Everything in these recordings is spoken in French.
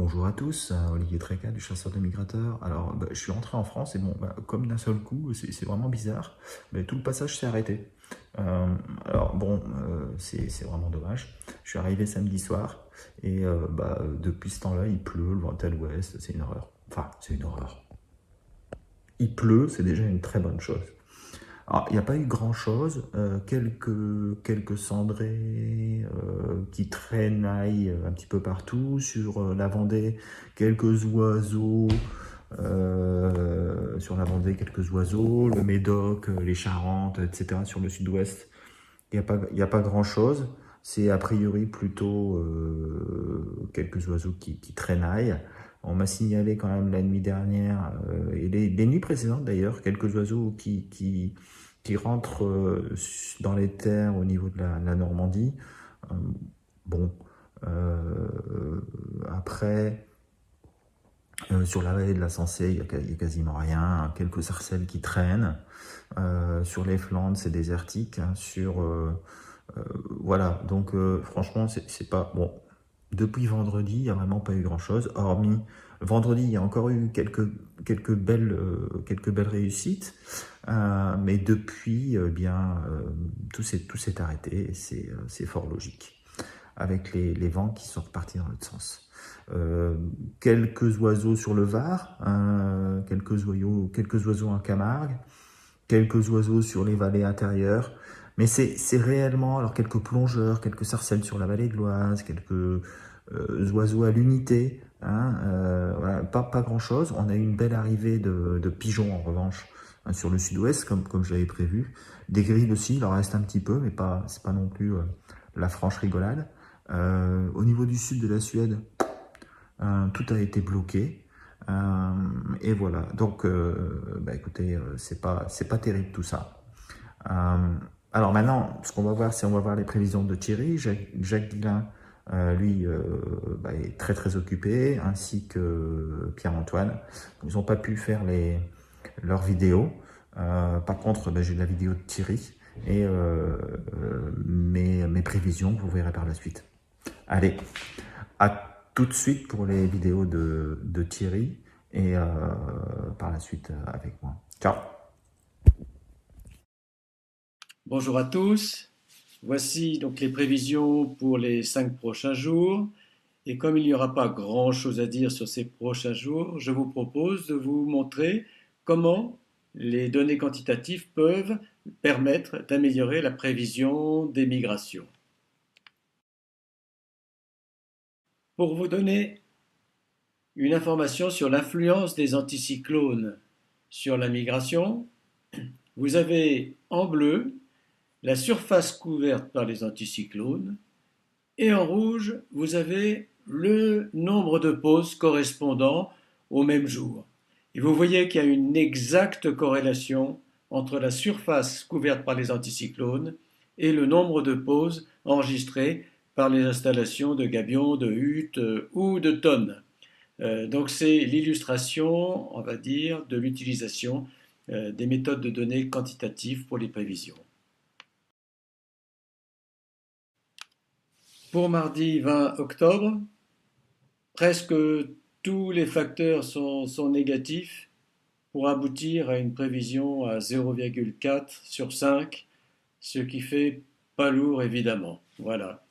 Bonjour à tous, Olivier Tréca du Chasseur de Migrateurs. Alors, je suis rentré en France et bon, comme d'un seul coup, c'est vraiment bizarre, mais tout le passage s'est arrêté. Alors bon, c'est vraiment dommage. Je suis arrivé samedi soir et depuis ce temps-là, il pleut, le vent est à l'ouest, c'est une horreur. Enfin, c'est une horreur. Il pleut, c'est déjà une très bonne chose. Alors, il n'y a pas eu grand-chose, quelques cendrées qui traînaillent un petit peu partout, sur la Vendée, quelques oiseaux, sur la Vendée, quelques oiseaux, le Médoc, les Charentes, etc., sur le sud-ouest, il y a pas grand-chose. C'est a priori plutôt quelques oiseaux qui traînaillent. On m'a signalé quand même la nuit dernière, et les nuits précédentes d'ailleurs, quelques oiseaux qui rentrent dans les terres au niveau de la Normandie. Euh, bon, après, sur la vallée de la Sensée, il y a quasiment rien. Quelques sarcelles qui traînent. Sur les Flandres, c'est désertique. Hein. Voilà, donc franchement, c'est pas bon. Depuis vendredi, il n'y a vraiment pas eu grand-chose, hormis vendredi, il y a encore eu quelques belles réussites, mais depuis, tout s'est arrêté, et c'est fort logique, avec les vents qui sont repartis dans l'autre sens. Euh, Quelques oiseaux sur le Var, quelques oiseaux en Camargue, quelques oiseaux sur les vallées intérieures, mais c'est réellement, alors quelques plongeurs, quelques sarcelles sur la vallée de l'Oise, quelques oiseaux à l'unité, hein, voilà, pas grand-chose. On a eu une belle arrivée de pigeons en revanche, hein, sur le sud-ouest, comme je l'avais prévu. Des grilles aussi, il en reste un petit peu, mais c'est pas non plus la franche rigolade. Au niveau du sud de la Suède, tout a été bloqué. Et voilà. Donc, écoutez, c'est pas terrible tout ça. Euh, alors maintenant, ce qu'on va voir, c'est on va voir les prévisions de Thierry. Jacques Guillain, lui, est très très occupé, ainsi que Pierre-Antoine. Ils n'ont pas pu faire leurs vidéos. Par contre, j'ai la vidéo de Thierry et mes prévisions, vous verrez par la suite. Allez, à tout de suite pour les vidéos de Thierry et par la suite avec moi. Ciao. Bonjour à tous. Voici donc les prévisions pour les 5 prochains jours. Et comme il n'y aura pas grand-chose à dire sur ces prochains jours, je vous propose de vous montrer comment les données quantitatives peuvent permettre d'améliorer la prévision des migrations. Pour vous donner une information sur l'influence des anticyclones sur la migration, vous avez en bleu la surface couverte par les anticyclones. Et en rouge, vous avez le nombre de pauses correspondant au même jour. Et vous voyez qu'il y a une exacte corrélation entre la surface couverte par les anticyclones et le nombre de pauses enregistrées par les installations de gabions, de huttes ou de tonnes. Donc c'est l'illustration, on va dire, de l'utilisation des méthodes de données quantitatives pour les prévisions. Pour mardi 20 octobre, presque tous les facteurs sont négatifs pour aboutir à une prévision à 0,4 sur 5, ce qui fait pas lourd évidemment. Voilà.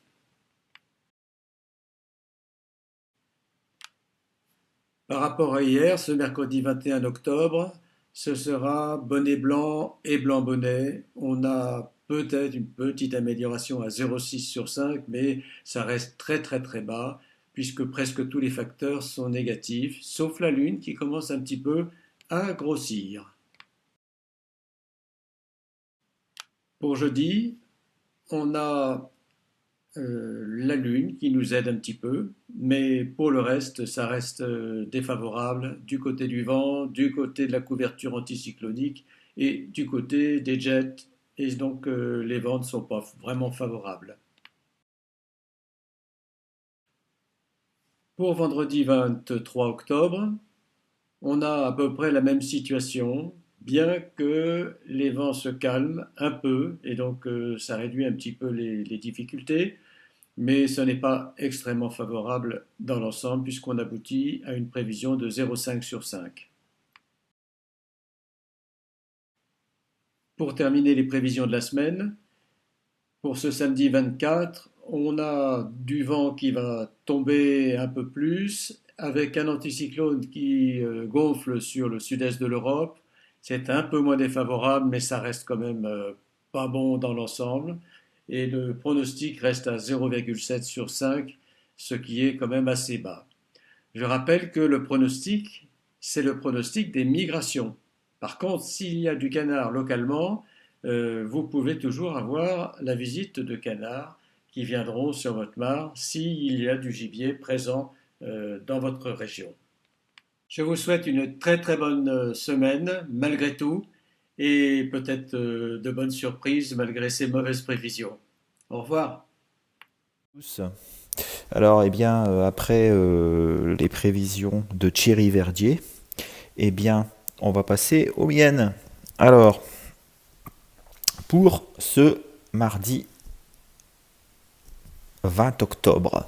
Par rapport à hier, ce mercredi 21 octobre, ce sera bonnet blanc et blanc bonnet. On a peut-être une petite amélioration à 0,6 sur 5, mais ça reste très très très bas, puisque presque tous les facteurs sont négatifs, sauf la Lune qui commence un petit peu à grossir. Pour jeudi, on a la Lune qui nous aide un petit peu, mais pour le reste, ça reste défavorable du côté du vent, du côté de la couverture anticyclonique et du côté des jets, et donc les vents ne sont pas vraiment favorables. Pour vendredi 23 octobre, on a à peu près la même situation, bien que les vents se calment un peu, et donc ça réduit un petit peu les difficultés. mais ce n'est pas extrêmement favorable dans l'ensemble puisqu'on aboutit à une prévision de 0,5 sur 5. Pour terminer les prévisions de la semaine, pour ce samedi 24, on a du vent qui va tomber un peu plus, avec un anticyclone qui gonfle sur le sud-est de l'Europe. C'est un peu moins défavorable, mais ça reste quand même pas bon dans l'ensemble. Et le pronostic reste à 0,7 sur 5, ce qui est quand même assez bas. Je rappelle que le pronostic, c'est le pronostic des migrations. Par contre, s'il y a du canard localement, vous pouvez toujours avoir la visite de canards qui viendront sur votre mare s'il y a du gibier présent dans votre région. Je vous souhaite une très très bonne semaine malgré tout et peut-être de bonnes surprises malgré ces mauvaises prévisions. Au revoir. Tous. Alors, eh bien, après les prévisions de Thierry Verdier, eh bien, on va passer aux miennes. Alors, pour ce mardi 20 octobre,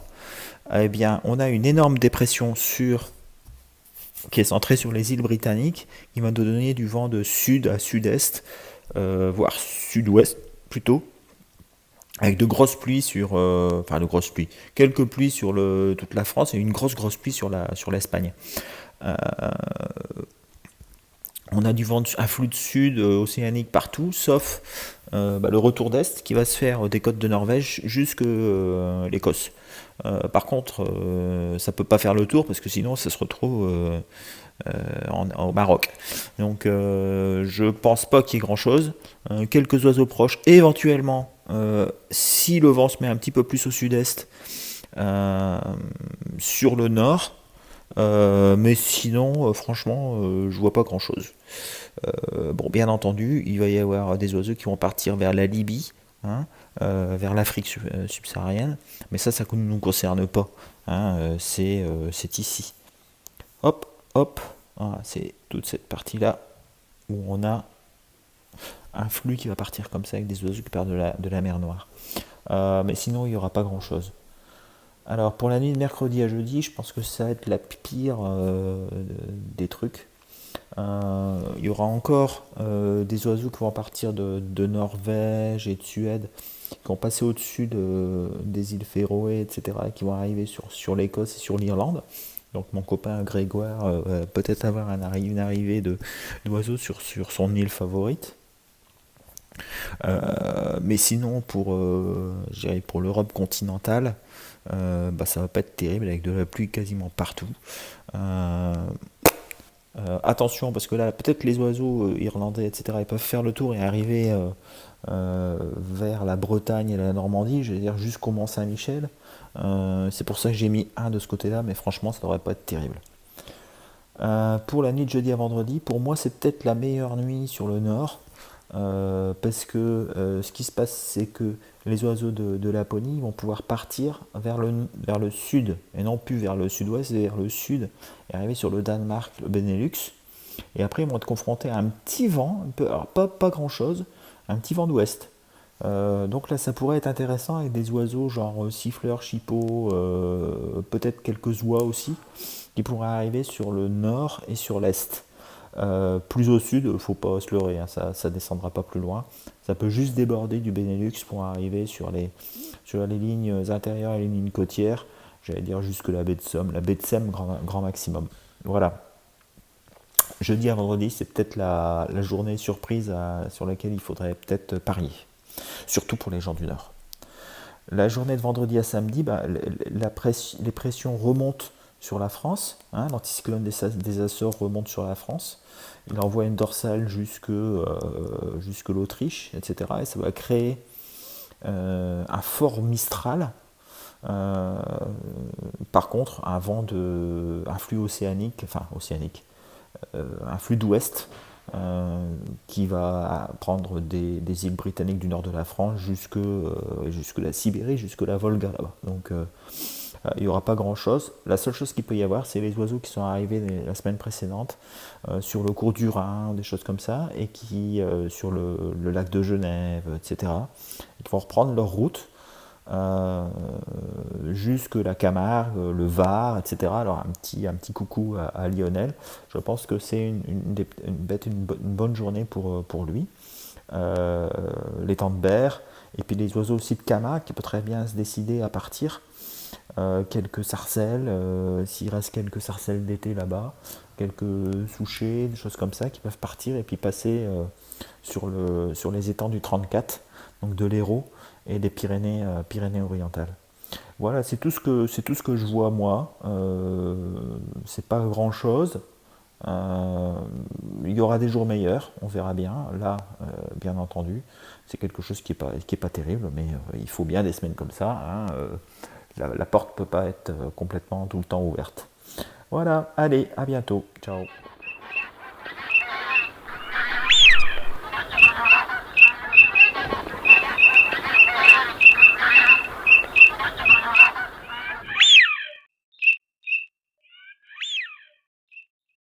eh bien, on a une énorme dépression qui est centrée sur les îles britanniques, qui va nous donner du vent de sud à sud-est, voire sud-ouest plutôt, avec de grosses pluies enfin de grosses pluies, quelques pluies sur toute la France et une grosse pluie sur l'Espagne. Euh, on a un flux de sud océanique partout, sauf le retour d'est qui va se faire des côtes de Norvège jusque l'Écosse. Par contre, ça peut pas faire le tour parce que sinon ça se retrouve au Maroc. Donc je pense pas qu'il y ait grand chose. Quelques oiseaux proches, éventuellement, si le vent se met un petit peu plus au sud-est, sur le nord. Mais sinon, franchement, je vois pas grand chose. Bon, bien entendu, il va y avoir des oiseaux qui vont partir vers la Libye, hein, vers l'Afrique subsaharienne, mais ça ne nous concerne pas. Hein, c'est ici. Hop, hop, voilà, c'est toute cette partie-là où on a un flux qui va partir comme ça avec des oiseaux qui partent de la mer Noire. Mais sinon, il n'y aura pas grand-chose. Alors, pour la nuit de mercredi à jeudi, je pense que ça va être la pire des trucs. Il y aura encore des oiseaux qui vont partir de Norvège et de Suède, qui vont passer au-dessus des îles Féroé, etc., et qui vont arriver sur l'Écosse et sur l'Irlande. Donc mon copain Grégoire va peut-être avoir une arrivée d'oiseaux sur son île favorite. Mais sinon, je dirais pour l'Europe continentale, ça va pas être terrible avec de la pluie quasiment partout. Attention parce que là peut-être les oiseaux irlandais etc ils peuvent faire le tour et arriver vers la Bretagne et la Normandie, je veux dire jusqu'au Mont-Saint-Michel. C'est pour ça que j'ai mis un de ce côté là, mais franchement ça devrait pas être terrible. Pour la nuit de jeudi à vendredi, pour moi c'est peut-être la meilleure nuit sur le nord. Parce que ce qui se passe, c'est que les oiseaux de Laponie vont pouvoir partir vers le sud, et non plus vers le sud-ouest, mais vers le sud, et arriver sur le Danemark, le Benelux. Et après, ils vont être confrontés à un petit vent, alors pas grand-chose, un petit vent d'ouest. Donc là, ça pourrait être intéressant avec des oiseaux genre siffleurs, chipot, peut-être quelques oies aussi, qui pourraient arriver sur le nord et sur l'est. Plus au sud, faut pas se leurrer, hein, ça descendra pas plus loin. Ça peut juste déborder du Benelux pour arriver sur les lignes intérieures et les lignes côtières. J'allais dire jusque la baie de Somme. La baie de Somme, grand maximum. Voilà. Jeudi à vendredi, c'est peut-être la journée surprise sur laquelle il faudrait peut-être parier. Surtout pour les gens du Nord. La journée de vendredi à samedi, les pressions remontent sur la France. Hein, l'anticyclone des Açores remonte sur la France. Il envoie une dorsale jusque l'Autriche, etc. Et ça va créer un fort Mistral. Par contre, un flux océanique, un flux d'ouest qui va prendre des îles britanniques du nord de la France jusque la Sibérie, jusque la Volga là-bas. Donc il n'y aura pas grand-chose. La seule chose qu'il peut y avoir, c'est les oiseaux qui sont arrivés la semaine précédente sur le cours du Rhin, des choses comme ça, et qui sur le lac de Genève, etc., ils vont reprendre leur route jusque la Camargue, le Var, etc. Alors un petit coucou à Lionel. Je pense que c'est une bonne journée pour lui. Les temps de berre, et puis les oiseaux aussi de Camargue qui peut très bien se décider à partir. Quelques sarcelles, s'il reste quelques sarcelles d'été là-bas, quelques souchets, des choses comme ça qui peuvent partir et puis passer sur les étangs du 34, donc de l'Hérault et des Pyrénées-Orientales. Voilà, c'est tout ce que je vois moi. C'est pas grand chose. Il y aura des jours meilleurs, on verra bien. Là, bien entendu, c'est quelque chose qui est pas terrible, mais il faut bien des semaines comme ça, hein. La porte ne peut pas être complètement tout le temps ouverte. Voilà, allez, à bientôt. Ciao.